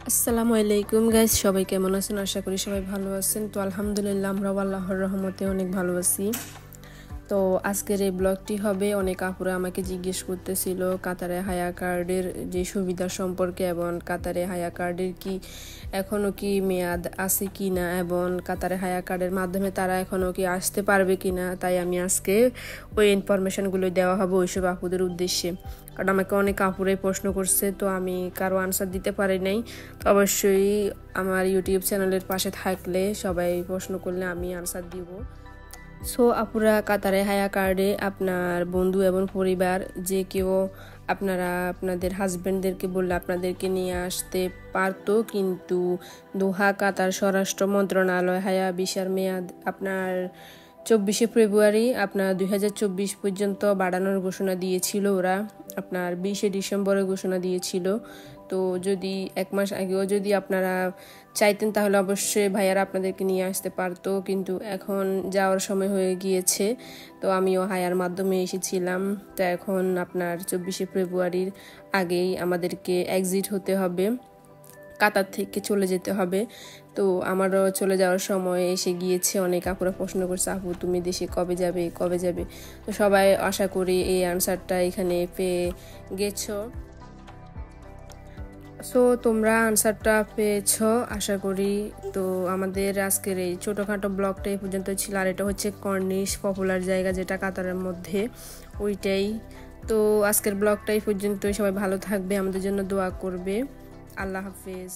আসসালামু আলাইকুম গাইস, সবাই কেমন আছেন? আশা করি সবাই ভালো আছেন। তো আলহামদুলিল্লাহ আমরাও আল্লাহর রহমতে অনেক ভালো আছি। তো আজকের এই ব্লগটি হবে, অনেক আপুরা আমাকে জিজ্ঞেস করতেছিল কাতারে হায়া কার্ডের যে সুবিধা সম্পর্কে এবং কাতারে হায়া কার্ডের কি এখনও কি মেয়াদ আছে কি না এবং কাতারে হায়া কার্ডের মাধ্যমে তারা এখনও কি আসতে পারবে কি না। তাই আমি আজকে ওই ইনফরমেশনগুলো দেওয়া হবে ওইসব আপুদের উদ্দেশ্যে, কারণ আমাকে অনেক আপুরাই প্রশ্ন করছে, তো আমি কারো আনসার দিতে পারি নাই। তো অবশ্যই আমার ইউটিউব চ্যানেলের পাশে থাকলে সবাই প্রশ্ন করলে আমি আনসার দিব। সো আপুরা, কাতারে হায়া কার্ডে আপনার বন্ধু এবং পরিবার যে কেউ আপনারা আপনাদের হাজব্যান্ডদেরকে বললে আপনাদেরকে নিয়ে আসতে পারতো, কিন্তু দোহা কাতার স্বরাষ্ট্র মন্ত্রণালয় হায়া ভিসার মেয়াদ আপনার 24শে ফেব্রুয়ারি আপনার 2024 পর্যন্ত বাড়ানোর ঘোষণা দিয়েছিল। ওরা আপনার 20শে ডিসেম্বরে ঘোষণা দিয়েছিল। তো যদি এক মাস আগেও যদি আপনারা চাইতেন তাহলে অবশ্যই ভাইয়ারা আপনাদেরকে নিয়ে আসতে পারতো, কিন্তু এখন যাওয়ার সময় হয়ে গিয়েছে। তো আমিও হায়ার মাধ্যমে এসেছিলাম। তো এখন আপনার 24শে ফেব্রুয়ারির আগেই আমাদেরকে এক্সিট হতে হবে, কাতার থেকে চলে যেতে হবে। তো আমারও চলে যাওয়ার সময় এসে গিয়েছে। অনেক আপুরা প্রশ্ন করছে, আপু তুমি দেশে কবে যাবে কবে যাবে। তো সবাই আশা করি এই আনসারটা এখানে পেয়ে গেছো। সো তোমরা আনসারটা পেয়েছো আশা করি। তো আমাদের আজকের এই ছোটোখাটো ব্লগটা এই পর্যন্ত ছিল। আর এটা হচ্ছে কর্নিশ পপুলার জায়গা যেটা কাতারের মধ্যে, ওইটাই। তো আজকের ব্লগটা এই পর্যন্তই। সবাই ভালো থাকবে, আমাদের জন্য দোয়া করবে। আল্লাহ হাফেজ।